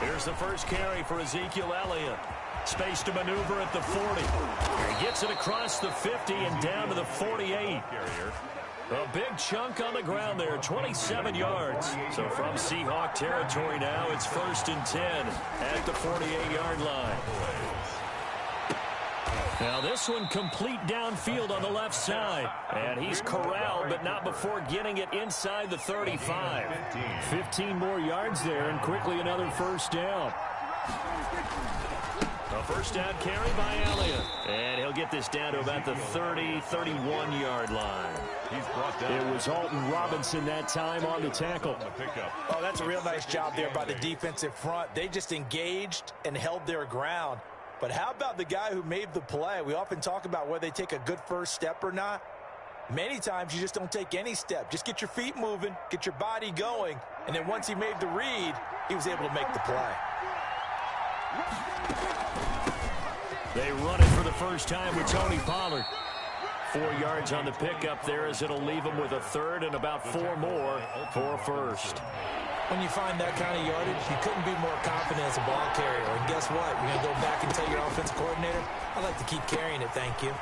Here's the first carry for Ezekiel Elliott. Space to maneuver at the 40. He gets it across the 50 and down to the 48. A big chunk on the ground there, 27 yards. So from Seahawk territory now, it's 1st and 10 at the 48-yard line. Now this one complete downfield on the left side. And he's corralled, but not before getting it inside the 35. 15 more yards there, and quickly another first down. A first down carry by Elliott. And he'll get this down to about the 30-31-yard line. It was Alton Robinson that time on the tackle. Oh, that's a real nice job there by the defensive front. They just engaged and held their ground. But how about the guy who made the play? We often talk about whether they take a good first step or not. Many times you just don't take any step. Just get your feet moving, get your body going, and then once he made the read, he was able to make the play. They run it for the first time with Tony Pollard. 4 yards on the pickup there, as it'll leave him with a third and about 4 more for a first. When you find that kind of yardage, you couldn't be more confident as a ball carrier. And guess what? You're going to go back and tell your offensive coordinator, I'd like to keep carrying it, thank you.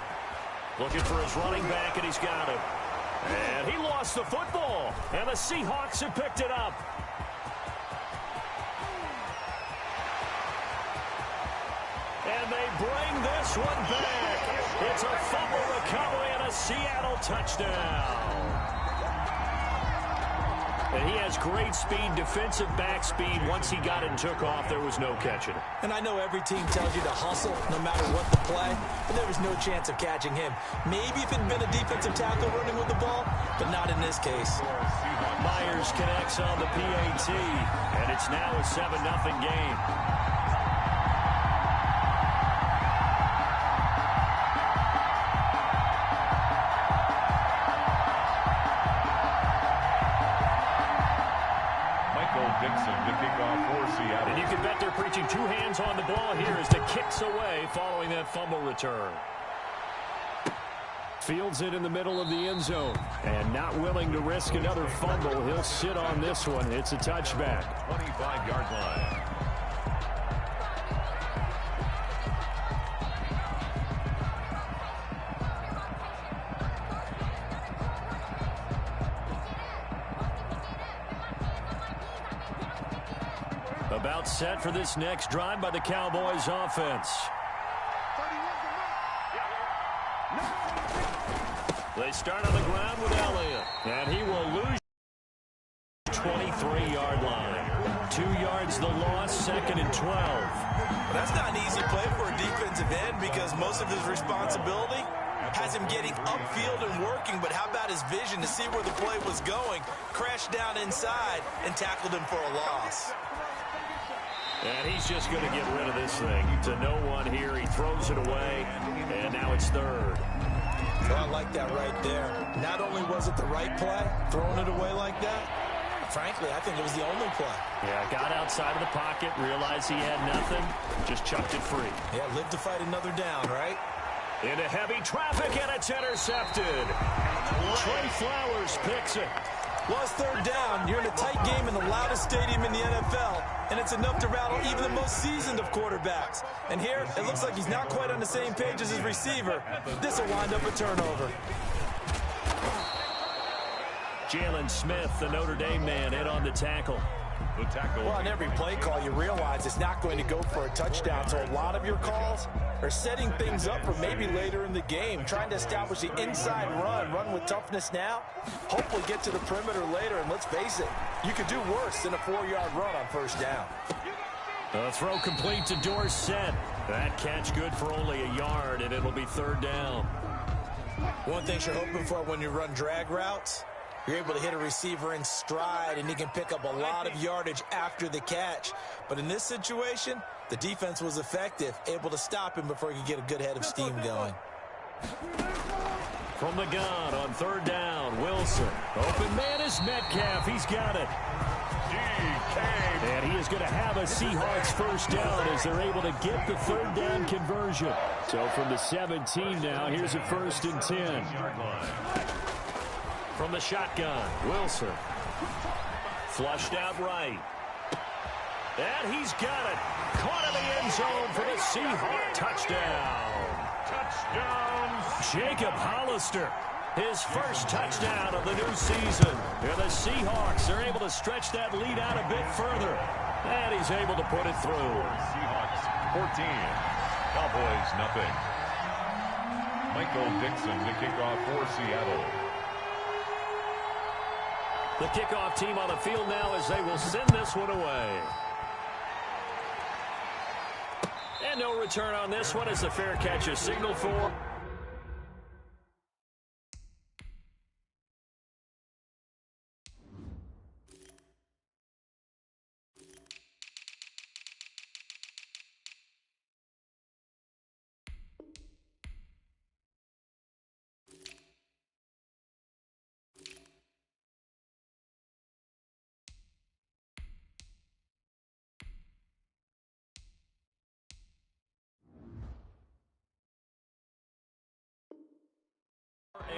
Looking for his running back, and he's got it. And he lost the football, and the Seahawks have picked it up. And they bring this one back. It's a fumble recovery and a Seattle touchdown. And he has great speed, defensive back speed. Once he got it and took off, there was no catching it. And I know every team tells you to hustle no matter what the play, but there was no chance of catching him. Maybe if it had been a defensive tackle running with the ball, but not in this case. Myers connects on the PAT, and it's now a 7-0 game. And you can bet they're preaching 2 hands on the ball here as the kick's away following that fumble return. Fields it in the middle of the end zone. And not willing to risk another fumble, he'll sit on this one. It's a touchback. 25-yard line. About set for this next drive by the Cowboys offense. They start on the ground with Elliott, and he will lose 23-yard line. 2 yards the loss, 2nd and 12. That's not an easy play for a defensive end because most of his responsibility has him getting upfield and working, but how about his vision to see where the play was going, crashed down inside, and tackled him for a loss. And he's just going to get rid of this thing to no one here. He throws it away, and now it's 3rd. Well, I like that right there. Not only was it the right play, throwing it away like that, frankly, I think it was the only play. Yeah, got outside of the pocket, realized he had nothing, just chucked it free. Yeah, live to fight another down, right? Into heavy traffic, and it's intercepted. Trey Flowers picks it. Well, it's 3rd down. You're in a tight game in the loudest stadium in the NFL, and it's enough to rattle even the most seasoned of quarterbacks. And here, it looks like he's not quite on the same page as his receiver. This will wind up a turnover. Jalen Smith, the Notre Dame man, in on the tackle. Well, on every play call, you realize it's not going to go for a touchdown, so a lot of your calls are setting things up for maybe later in the game, trying to establish the inside run with toughness now, hopefully get to the perimeter later, and let's face it, you could do worse than a 4-yard run on 1st down. A throw complete to Dorsett. That catch good for only a yard, and it'll be 3rd down. One thing you're hoping for when you run drag routes, you're able to hit a receiver in stride, and he can pick up a lot of yardage after the catch. But in this situation, the defense was effective, able to stop him before he could get a good head of steam going. From the gun on 3rd down, Wilson. Open man is Metcalf. He's got it. And he is going to have a Seahawks first down as they're able to get the 3rd down conversion. So from the 17 now, here's a 1st and 10. From the shotgun, Wilson. Flushed out right. And he's got it. Caught in the end zone for the Seahawk touchdown. Touchdown. Jacob Hollister. His first touchdown of the new season. And the Seahawks are able to stretch that lead out a bit further. And he's able to put it through. Seahawks 14. Cowboys nothing. Michael Dixon to kick off for Seattle. The kickoff team on the field now as they will send this one away. And no return on this one as the fair catch is signaled for.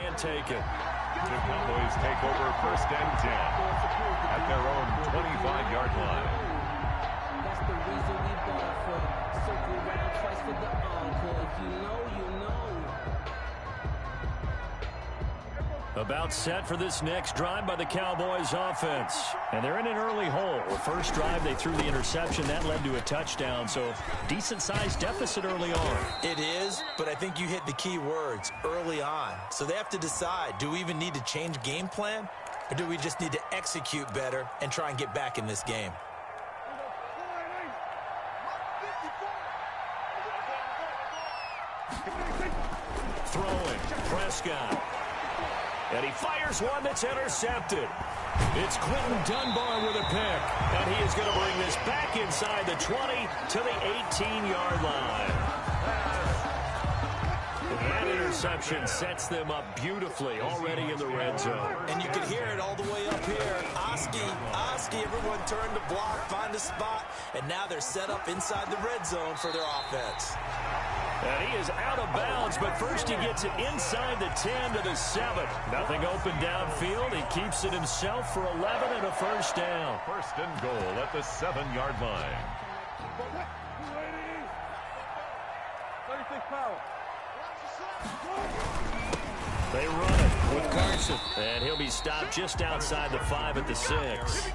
And taken. The Cowboys take over 1st and 10 at their own 25-yard line. That's the reason we bought for. Circle round twice for the encore. If you know, you know. About set for this next drive by the Cowboys offense. And they're in an early hole. The first drive, they threw the interception. That led to a touchdown. So decent-sized deficit early on. It is, but I think you hit the key words, early on. So they have to decide, do we even need to change game plan? Or do we just need to execute better and try and get back in this game? Throwing. Prescott. And he fires one that's intercepted. It's Quentin Dunbar with a pick. And he is going to bring this back inside the 20 to the 18-yard line. That interception sets them up beautifully already in the red zone. And you can hear it all the way up here. Oski, everyone turned to block, find a spot, and now they're set up inside the red zone for their offense. And he is out of bounds, but first he gets it inside the 10 to the 7. Nothing open downfield. He keeps it himself for 11 and a first down. 1st and goal at the 7-yard line. 36 power. They run it with Carson. And he'll be stopped just outside the 5 at the 6.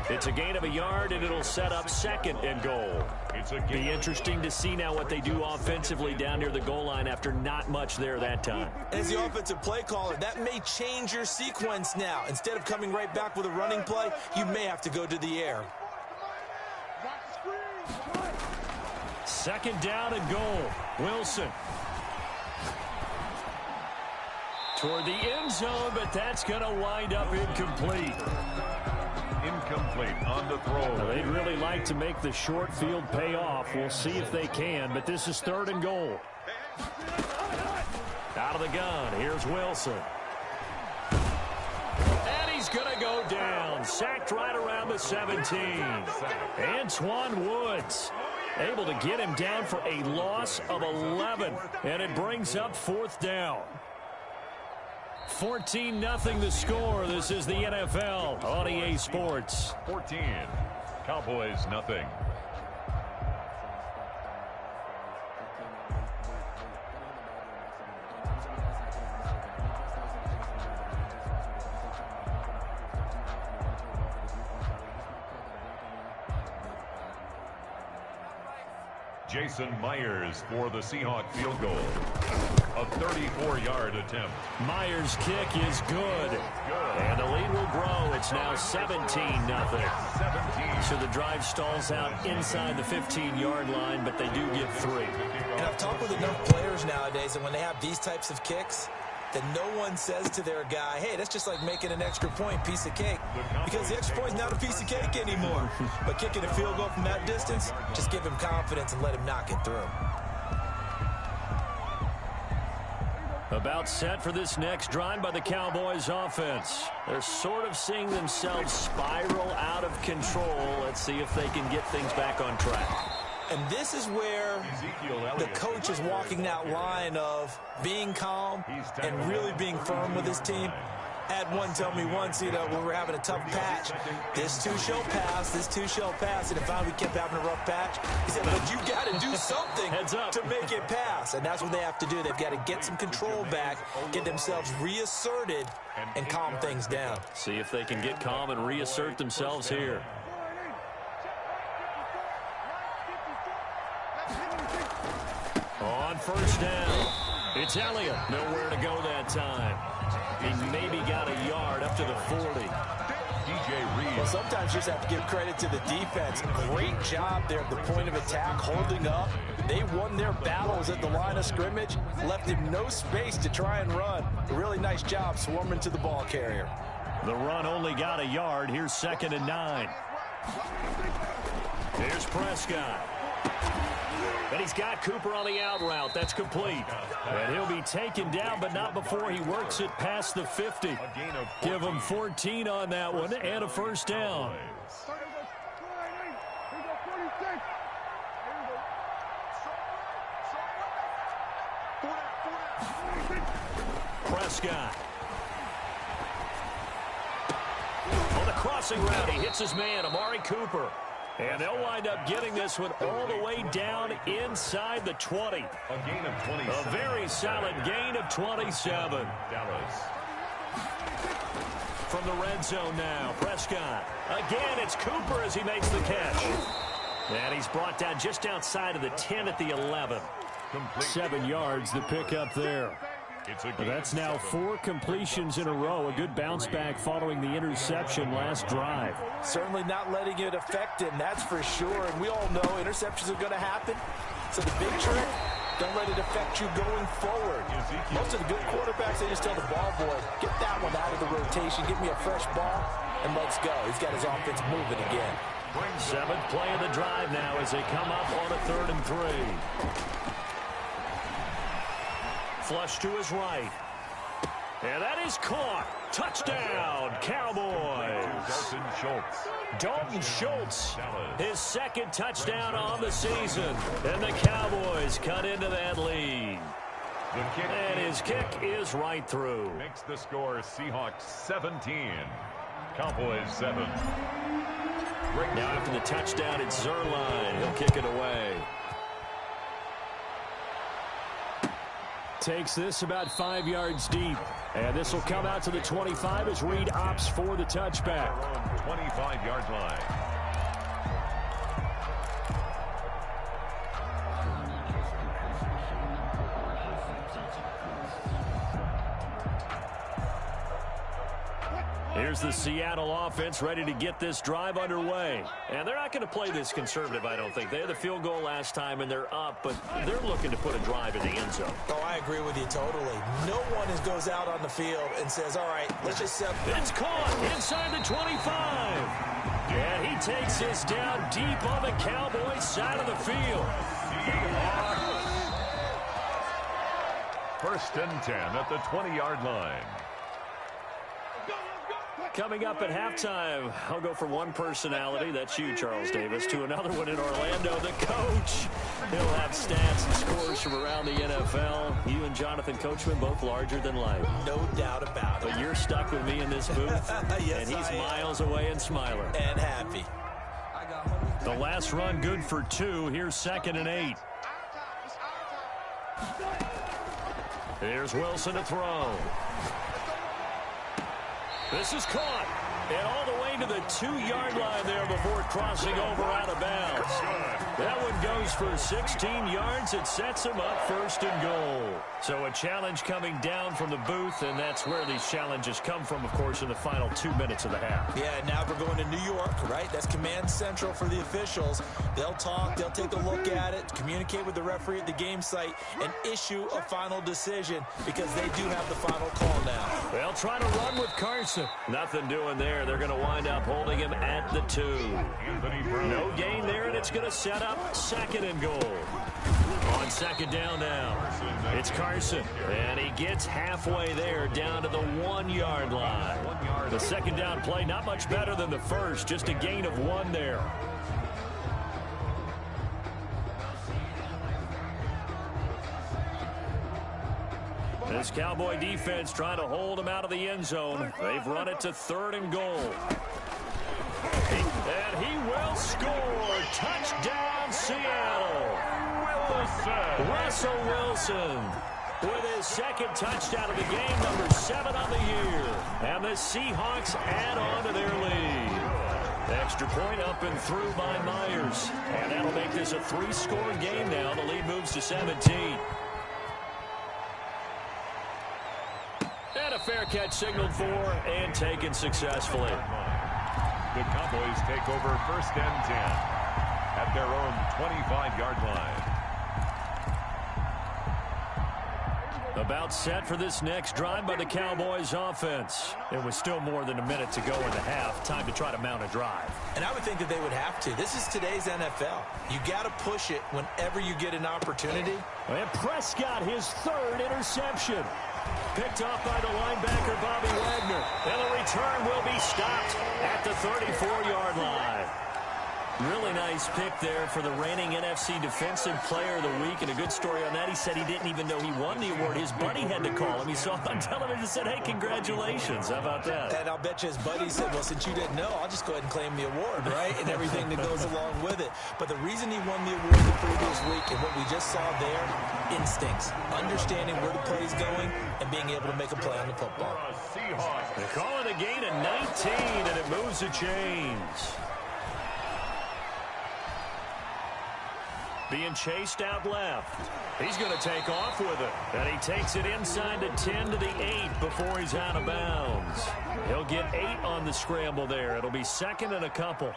It's a gain of a yard, and it'll set up 2nd and goal. Be interesting to see now what they do offensively down near the goal line after not much there that time. As the offensive play caller, that may change your sequence now. Instead of coming right back with a running play, you may have to go to the air. 2nd down and goal. Wilson. Toward the end zone, but that's going to wind up incomplete. Incomplete on the throw. Now, they'd really like to make the short field pay off. We'll see if they can, but this is 3rd and goal. Out of the gun, here's Wilson. And he's going to go down. Sacked right around the 17. Antoine Woods able to get him down for a loss of 11. And it brings up 4th down. 14-0 the score. This is the NFL on EA Sports. 14. Cowboys nothing. Jason Myers for the Seahawk field goal. A 34-yard attempt. Myers' kick is good. And the lead will grow. It's now 17-0. 17. So the drive stalls out inside the 15-yard line, but they do get 3. And I've talked with enough players nowadays that when they have these types of kicks, that no one says to their guy, hey, that's just like making an extra point, piece of cake. Because the extra point is not a piece of cake anymore. But kicking a field goal from that distance, just give him confidence and let him knock it through. About set for this next drive by the Cowboys offense. They're sort of seeing themselves spiral out of control. Let's see if they can get things back on track. And this is where the coach is walking that line of being calm and really being firm with his team. Had one tell me once, when we were having a tough patch, this too shall pass, this too shall pass. And if we kept having a rough patch, he said, but you got to do something to make it pass. And that's what they have to do. They've got to get some control back, get themselves reasserted, and calm things down. See if they can get calm and reassert themselves here. On first down, it's Elliott. Nowhere to go that time. He maybe got a yard up to the 40. DJ Reed. Well, sometimes you just have to give credit to the defense. Great job there at the point of attack, holding up. They won their battles at the line of scrimmage, left him no space to try and run. A really nice job swarming to the ball carrier. The run only got a yard. Here's 2nd and 9. Here's Prescott. And he's got Cooper on the out route. That's complete. And he'll be taken down, but not before he works it past the 50. Give him 14 on that one and a first down. Prescott. On the crossing route, he hits his man, Amari Cooper. And they'll wind up getting this one all the way down inside the 20. A gain of 27. A very solid gain of 27. Dallas. From the red zone now, Prescott. Again, it's Cooper as he makes the catch. And he's brought down just outside of the 10 at the 11. Complete. 7 yards, the pickup there. That's now 4 completions in a row. A good bounce back following the interception last drive. Certainly not letting it affect him, that's for sure. And we all know interceptions are going to happen. So the big trick, don't let it affect you going forward. Most of the good quarterbacks, they just tell the ball boy, get that one out of the rotation, get me a fresh ball, and let's go. He's got his offense moving again. 7th play of the drive now as they come up on a 3rd and 3. Flush to his right. And that is caught. Touchdown, Cowboys. Dalton Schultz, his 2nd touchdown on the season. And the Cowboys cut into that lead. And his kick is right through. Makes the score Seahawks 17. Cowboys 7. Now after the touchdown, it's Zuerlein. He'll kick it away. Takes this about 5 yards deep. And this will come out to the 25 as Reed opts for the touchback. 25-yard line. Here's the Seattle offense ready to get this drive underway. And they're not going to play this conservative, I don't think. They had the field goal last time, and they're up, but they're looking to put a drive in the end zone. Oh, I agree with you totally. No one goes out on the field and says, all right, let's just set. It's caught inside the 25. And he takes this down deep on the Cowboys side of the field. 1st and 10 at the 20-yard line. Coming up at halftime, I'll go from one personality, that's you, Charles Davis, to another one in Orlando, the coach. He'll have stats and scores from around the NFL. You and Jonathan Coachman, both larger than life. No doubt about it. But you're stuck with me in this booth, yes, and he's miles away and smiling. And happy. The last run good for 2. Here's 2nd and 8. Here's Wilson to throw. This is caught. And all the way to the 2-yard line there before crossing over out of bounds. That one goes for 16 yards. It sets him up 1st and goal. So a challenge coming down from the booth, and that's where these challenges come from, of course, in the final 2 minutes of the half. Yeah, now we're going to New York, right? That's command central for the officials. They'll talk, they'll take a look at it, communicate with the referee at the game site, and issue a final decision because they do have the final call now. They'll try to run with Carson. Nothing doing there. They're going to wind up holding him at the 2. No gain there, and it's going to set up 2nd and goal. On 2nd down now, it's Carson, and he gets halfway there down to the 1-yard line. The 2nd down play, not much better than the first, just a gain of 1 there. This Cowboy defense trying to hold him out of the end zone. They've run it to 3rd and goal. And he will score. Touchdown, Seattle. Russell Wilson with his 2nd touchdown of the game, number 7 on the year. And the Seahawks add on to their lead. Extra point up and through by Myers. And that'll make this a 3-score game now. The lead moves to 17. And a fair catch signaled for and taken successfully. The Cowboys take over 1st and 10 at their own 25-yard line. About set for this next drive by the Cowboys offense. It was still more than a minute to go in the half. Time to try to mount a drive. And I would think that they would have to. This is today's NFL. You got to push it whenever you get an opportunity. And Prescott, his 3rd interception. Picked off by the linebacker, Bobby Wagner. And the return will be stopped at the 34-yard line. Really nice pick there for the reigning NFC Defensive Player of the Week. And a good story on that. He said he didn't even know he won the award. His buddy had to call him. He saw him on television and said, hey, congratulations. How about that? And I'll bet you his buddy said, well, since you didn't know, I'll just go ahead and claim the award, right? And everything that goes along with it. But the reason he won the award the previous week and what we just saw there, instincts, understanding where the play's going and being able to make a play on the football. They call it a gain of 19, and it moves the chains. Being chased out left. He's going to take off with it. And he takes it inside the 10 to the 8 before he's out of bounds. He'll get 8 on the scramble there. It'll be 2nd and a couple.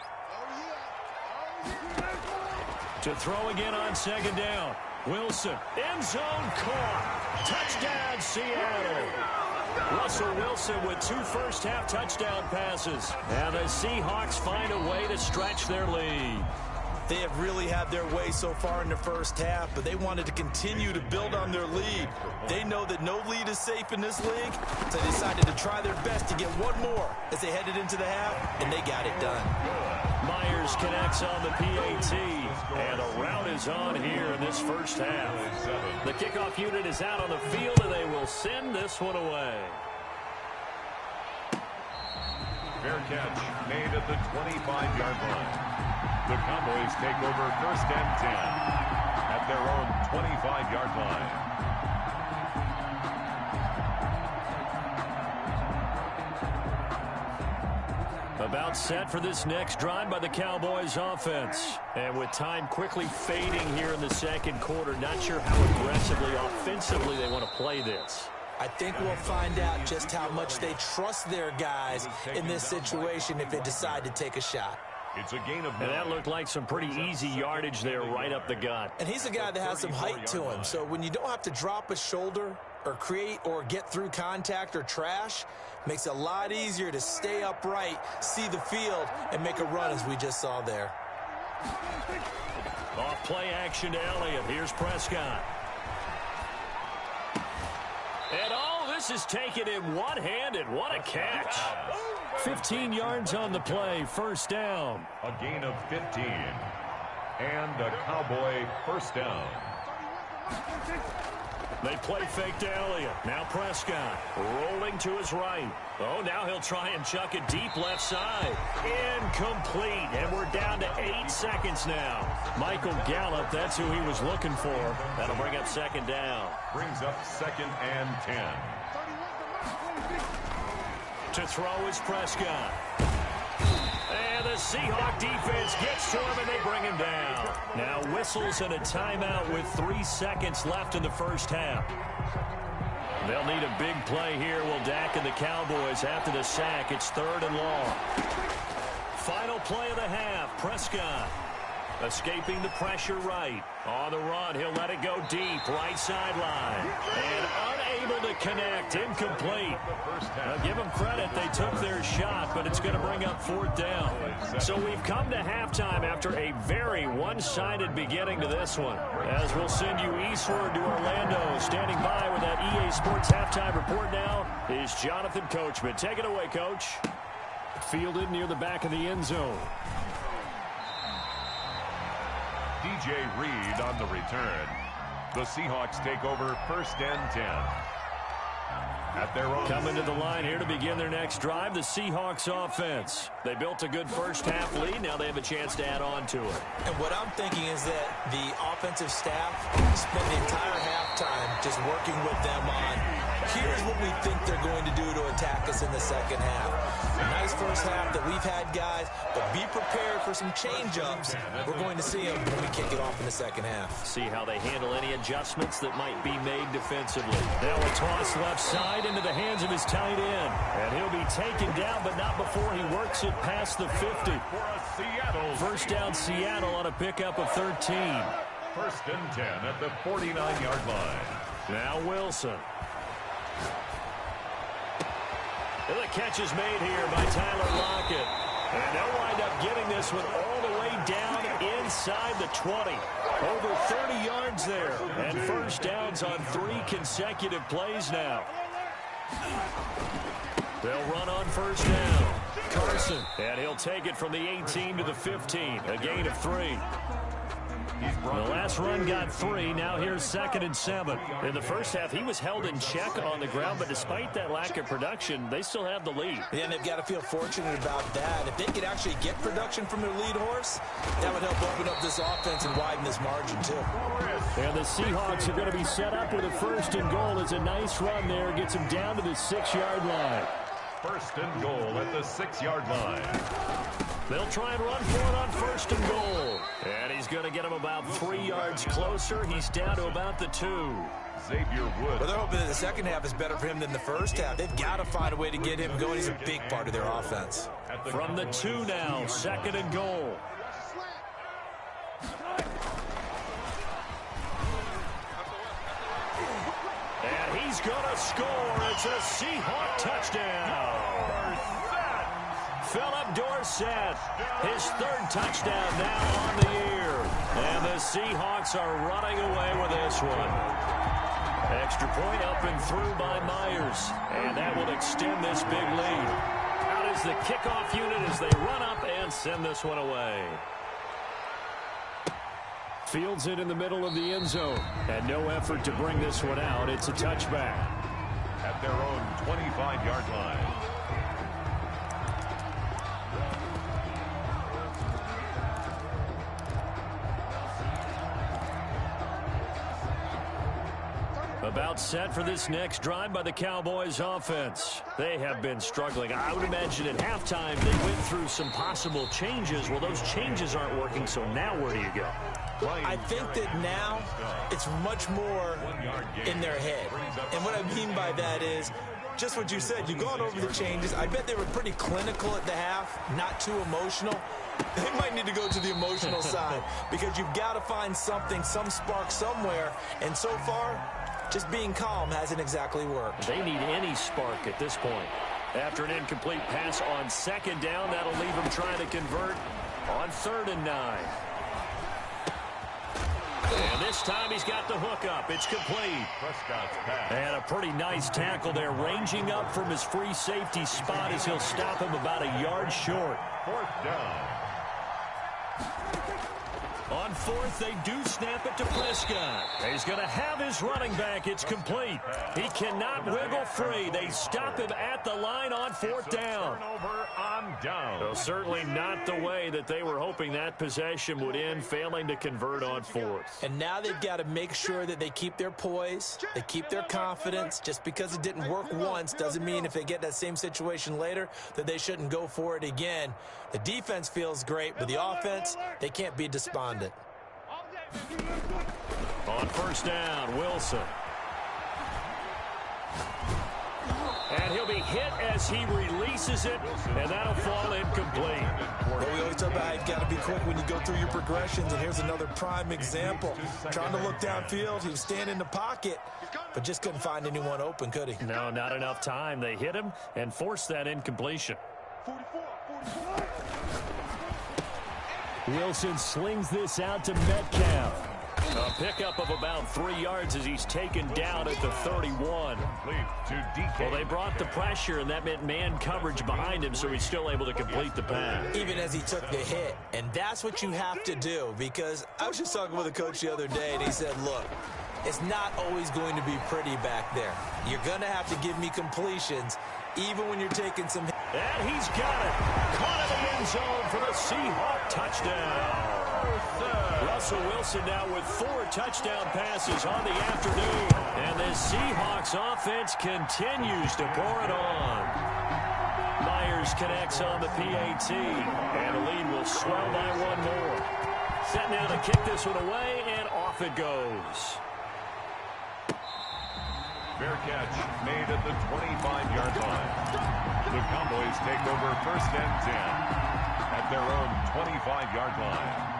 To throw again on 2nd down. Wilson, end zone caught. Touchdown, Seattle. Russell Wilson with 2 first-half touchdown passes. And the Seahawks find a way to stretch their lead. They have really had their way so far in the first half, but they wanted to continue to build on their lead. They know that no lead is safe in this league, so they decided to try their best to get one more as they headed into the half, and they got it done. Myers connects on the PAT, and a rout is on here in this first half. The kickoff unit is out on the field, and they will send this one away. Fair catch made at the 25-yard line. The Cowboys take over 1st and 10 at their own 25-yard line. About set for this next drive by the Cowboys offense. And with time quickly fading here in the 2nd quarter, not sure how aggressively, offensively they want to play this. I think we'll find out just how much they trust their guys in this situation if they decide to take a shot. It's a gain of 9. And that looked like some pretty easy yardage there right up the gut. And he's a guy that has some height to him. So when you don't have to drop a shoulder or create or get through contact or trash, makes it a lot easier to stay upright, see the field, and make a run as we just saw there. Off play action to Elliott. Here's Prescott. And all this is taken in one-handed. What a catch. 15 yards on the play, 1st down. A gain of 15. And a Cowboy 1st down. They play fake to Elliott. Now Prescott rolling to his right. Oh, now he'll try and chuck it deep left side. Incomplete. And we're down to 8 seconds now. Michael Gallup, that's who he was looking for. That'll bring up 2nd down. Brings up 2nd and 10. To throw is Prescott. And the Seahawk defense gets to him, and they bring him down. Now whistles and a timeout with 3 seconds left in the first half. They'll need a big play here. Will Dak and the Cowboys after the sack. It's 3rd and long. Final play of the half. Prescott escaping the pressure right. On the run, he'll let it go deep. Right sideline. And unable to connect. Incomplete. Now give them credit. They took their shot, but it's going to bring up 4th down. So we've come to halftime after a very one-sided beginning to this one. As we'll send you eastward to Orlando. Standing by with that EA Sports halftime report now is Jonathan Coachman. Take it away, Coach. Fielded near the back of the end zone. DJ Reed on the return. The Seahawks take over 1st and 10 at their own. Coming to the line here to begin their next drive, the Seahawks offense. They built a good first-half lead. Now they have a chance to add on to it. And what I'm thinking is that the offensive staff spent the entire halftime just working with them on, here's what we think they're going to do to attack us in the second half. A nice first half that we've had, guys, but be prepared for some change-ups. We're going to see them when we kick it off in the second half. See how they handle any adjustments that might be made defensively. Now a toss left side into the hands of his tight end. And he'll be taken down, but not before he works it past the 50. First down Seattle on a pickup of 13. First and 10 at the 49-yard line. Now Wilson. And the catch is made here by Tyler Lockett. And they'll wind up getting this one all the way down inside the 20. Over 30 yards there. And first downs on 3 consecutive plays now. They'll run on first down. Carson. And he'll take it from the 18 to the 15. A gain of 3. The last run got 3. Now here's 2nd and 7. In the first half, he was held in check on the ground, but despite that lack of production, they still have the lead. Yeah, and they've got to feel fortunate about that. If they could actually get production from their lead horse, that would help open up this offense and widen this margin, too. And the Seahawks are going to be set up with a first and goal. It's a nice run there. Gets them down to the 6-yard line. First and goal at the 6-yard line. They'll try and run for it on first and goal. And he's going to get him about 3 yards closer. He's down to about the 2. Xavier Woods. Well, they're hoping that the second half is better for him than the first half. They've got to find a way to get him going. He's a big part of their offense. From the 2 now, 2nd and goal. And he's going to score. It's a Seahawk touchdown. Philip Dorsett, his 3rd touchdown now on the year. And the Seahawks are running away with this one. Extra point up and through by Myers. And that will extend this big lead. Out is the kickoff unit as they run up and send this one away. Fields it in the middle of the end zone. And no effort to bring this one out. It's a touchback. At their own 25-yard line. About set for this next drive by the Cowboys offense. They have been struggling. I would imagine at halftime they went through some possible changes. Well, those changes aren't working, so now where do you go? I think that now it's much more in their head. And what I mean by that is just what you said. You've gone over the changes. I bet they were pretty clinical at the half, not too emotional. They might need to go to the emotional side because you've got to find something, some spark somewhere. And so far, just being calm hasn't exactly worked. They need any spark at this point. After an incomplete pass on 2nd down, that'll leave them trying to convert on 3rd and 9. And this time he's got the hook up. It's complete. Prescott's pass. And a pretty nice tackle there, ranging up from his free safety spot as he'll stop him about a yard short. 4th down. On 4th, they do snap it to Prescott. He's going to have his running back. It's complete. He cannot wiggle free. They stop him at the line on 4th down. Turnover on down. Well, certainly not the way that they were hoping that possession would end, failing to convert on 4th. And now they've got to make sure that they keep their poise, they keep their confidence. Just because it didn't work once doesn't mean if they get that same situation later that they shouldn't go for it again. The defense feels great, but the offense, they can't be despondent. On 1st down, Wilson. And he'll be hit as he releases it, and that'll fall incomplete. Well, we always talk about how you've got to be quick when you go through your progressions, and here's another prime example. Trying to look downfield, he was standing in the pocket, but just couldn't find anyone open, could he? No, not enough time. They hit him and forced that incompletion. Wilson slings this out to Metcalf. A pickup of about 3 yards as he's taken down at the 31. Well, they brought the pressure, and that meant man coverage behind him, so he's still able to complete the pass. Even as he took the hit. And that's what you have to do, because I was just talking with a coach the other day, and he said, look, it's not always going to be pretty back there. You're going to have to give me completions, even when you're taking some hits. And he's got it. Caught in the end zone for the Seahawk touchdown. Russell Wilson now with 4 touchdown passes on the afternoon. And the Seahawks offense continues to pour it on. Myers connects on the PAT. And the lead will swell by 1 more. Set now to kick this one away, and off it goes. Fair catch made at the 25-yard line. The Cowboys take over 1st and 10 at their own 25-yard line.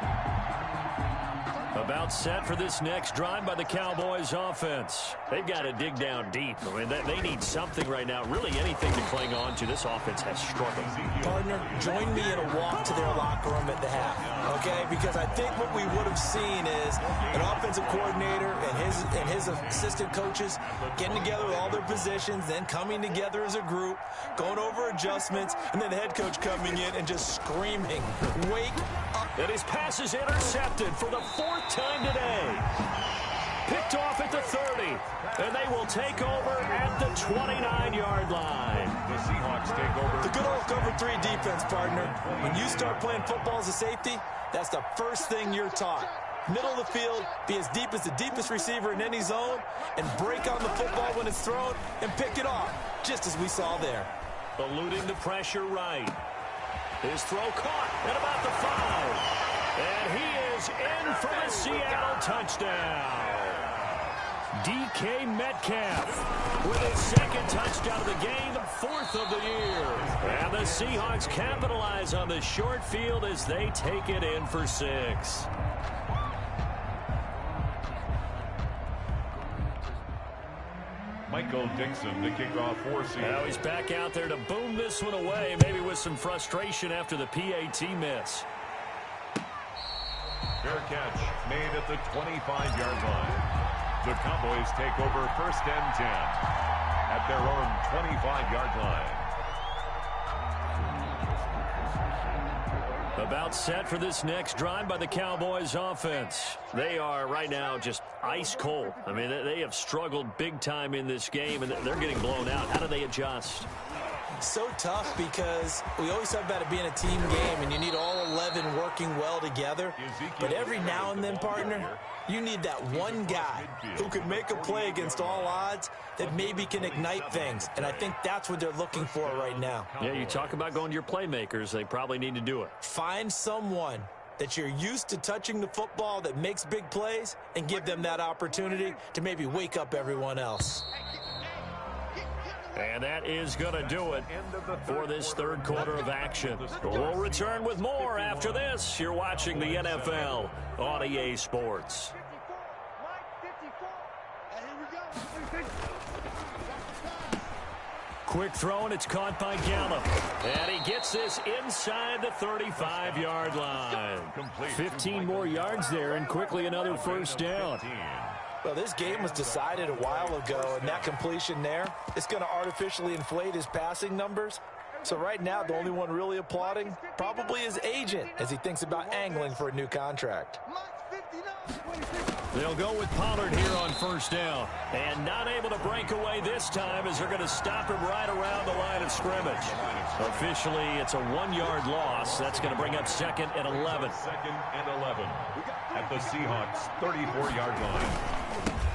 About set for this next drive by the Cowboys offense. They've got to dig down deep. I mean, they need something right now, really anything to cling on to. This offense has struggled. Partner, join me in a walk to their locker room at the half, okay? Because I think what we would have seen is an offensive coordinator and his assistant coaches getting together with all their positions, then coming together as a group, going over adjustments, and then the head coach coming in and just screaming, wake up. And his pass is intercepted for the 4th time today. Picked off at the 30, and they will take over at the 29-yard line. The Seahawks take over. The good old cover 3 defense, partner. When you start playing football as a safety, that's the first thing you're taught. Middle of the field, be as deep as the deepest receiver in any zone, and break on the football when it's thrown and pick it off, just as we saw there. Eluding the pressure right. His throw caught at about the 5. And he is in for the Seattle touchdown. DK Metcalf with his 2nd touchdown of the game, 4th of the year. And the Seahawks capitalize on the short field as they take it in for 6. Michael Dixon to kick off for Seattle. Now he's back out there to boom this one away, maybe with some frustration after the PAT miss. Fair catch made at the 25-yard line. The Cowboys take over 1st and 10 at their own 25-yard line. About set for this next drive by the Cowboys offense. They are right now just ice cold. I mean, they have struggled big time in this game, and they're getting blown out. How do they adjust? So tough because we always talk about it being a team game, and you need all 11 working well together. But every now and then, partner, you need that one guy who can make a play against all odds that maybe can ignite things. And I think that's what they're looking for right now. Yeah, you talk about going to your playmakers. They probably need to do it. Find someone that you're used to touching the football that makes big plays and give them that opportunity to maybe wake up everyone else. And that is going to do it for this 3rd quarter of action. We'll return with more after this. You're watching the NFL on EA Sports. Quick throw, and it's caught by Gallup. And he gets this inside the 35-yard line. 15 more yards there, and quickly another 1st down. Well, this game was decided a while ago, and that completion there, it's going to artificially inflate his passing numbers. So right now, the only one really applauding probably his agent as he thinks about angling for a new contract. They'll go with Pollard here on 1st down. And not able to break away this time as they're going to stop him right around the line of scrimmage. Officially, it's a 1-yard loss. That's going to bring up 2nd and 11. 2nd and 11 at the Seahawks' 34-yard line.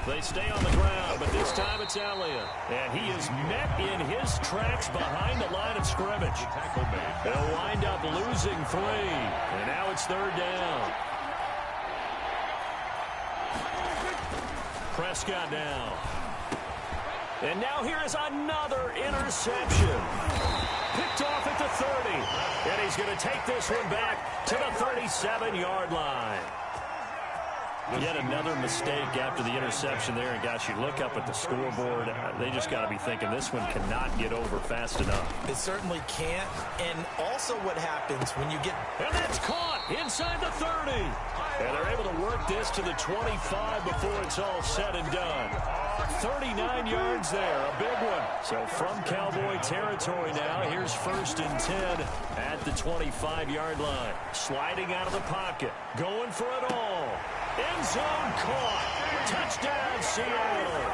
They stay on the ground, but this time it's Elliott. And he is met in his tracks behind the line of scrimmage. They'll wind up losing 3. And now it's 3rd down. Prescott now. And now here is another interception. Picked off at the 30. And he's going to take this one back to the 37-yard line. Yet another mistake after the interception there. And, gosh, you look up at the scoreboard. They just got to be thinking this one cannot get over fast enough. It certainly can't. And also what happens when you get... And that's caught inside the 30. And they're able to work this to the 25 before it's all said and done. 39 yards there, a big one. So from Cowboy territory now, here's 1st and 10 at the 25-yard line. Sliding out of the pocket, going for it all. End zone caught. Touchdown, Seattle.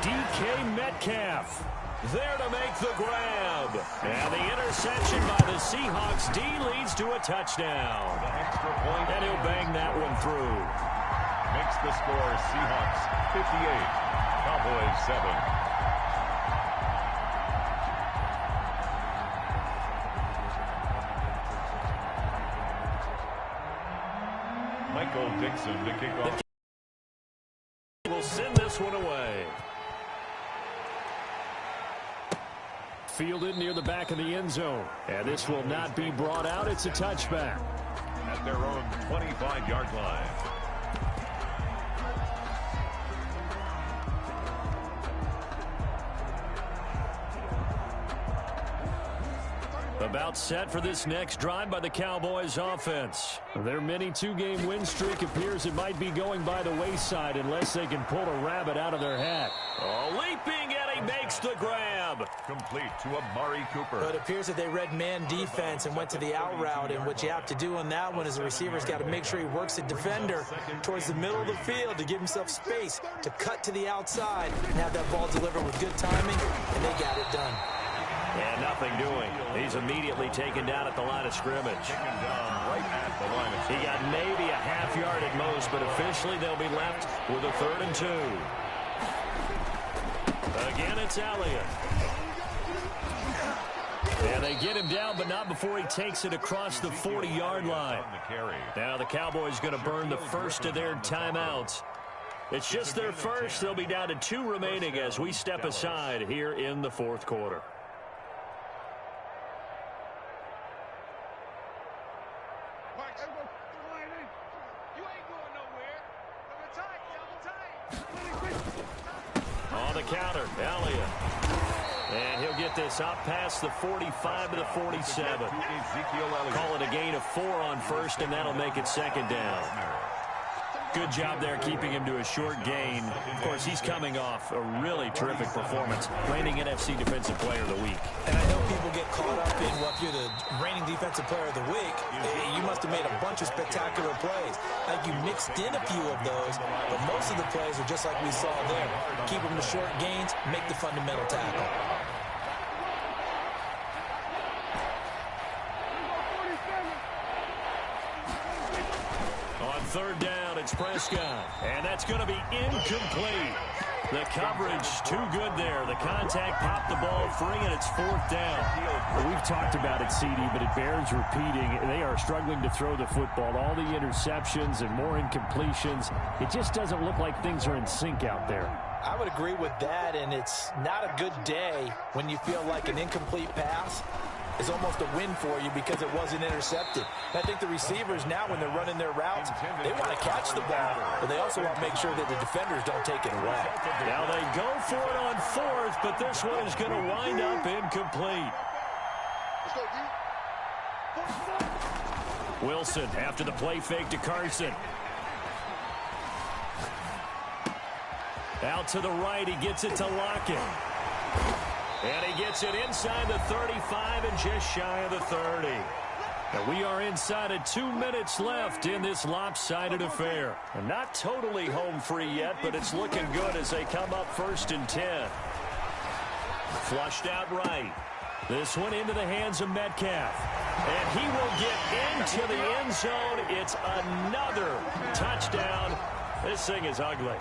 DK Metcalf there to make the grab. And the interception by the Seahawks D leads to a touchdown. Extra point. And he'll bang that one through. Makes the score Seahawks 58, Cowboys 7. Michael Dixon to kick off. Will send this one away. Fielded near the back of the end zone. And this will not be brought out. It's a touchback. At their own 25-yard line. About set for this next drive by the Cowboys offense. Their mini two-game win streak appears it might be going by the wayside unless they can pull a rabbit out of their hat. Oh, leaping, and he makes the grab. Complete to Amari Cooper. But it appears that they read man defense and went to the out route, and what you have to do on that one is the receiver's got to make sure he works the defender towards the middle of the field to give himself space to cut to the outside and have that ball delivered with good timing, and they got it done. And nothing doing. He's immediately taken down at the line of scrimmage. Taken down right at the line of scrimmage. He got maybe a half yard at most, but officially they'll be left with a 3rd and 2. Again, it's Elliott. And they get him down, but not before he takes it across the 40-yard line. Now the Cowboys going to burn the first of their timeouts. It's just their first. They'll be down to 2 remaining as we step aside here in the 4th quarter. On the counter, Elliott. And he'll get this up past the 45 to the 47. Call it a gain of 4 on first, and that'll make it 2nd down. Good job there keeping him to a short gain. Of course, he's coming off a really terrific performance, reigning NFC Defensive Player of the Week. And I know people get caught up in, well, if you're the reigning Defensive Player of the Week, you must have made a bunch of spectacular plays. I think you mixed in a few of those, but most of the plays are just like we saw there. Keep them to short gains, make the fundamental tackle. On 3rd down, it's Prescott, and that's going to be incomplete. The coverage too good there. The contact popped the ball free, and it's 4th down. Well, we've talked about it, CD, but it bears repeating. They are struggling to throw the football. All the interceptions and more incompletions. It just doesn't look like things are in sync out there. I would agree with that, and it's not a good day when you feel like an incomplete pass is almost a win for you because it wasn't intercepted. I think the receivers now, when they're running their routes, they want to catch the ball, but they also want to make sure that the defenders don't take it away. Now they go for it on 4th, but this one is going to wind up incomplete. Wilson after the play fake to Carson. Out to the right, he gets it to Lockett. And he gets it inside the 35 and just shy of the 30. Now we are inside of 2 minutes left in this lopsided affair. And not totally home free yet, but it's looking good as they come up 1st and 10. Flushed out right. This one into the hands of Metcalf. And he will get into the end zone. It's another touchdown. This thing is ugly.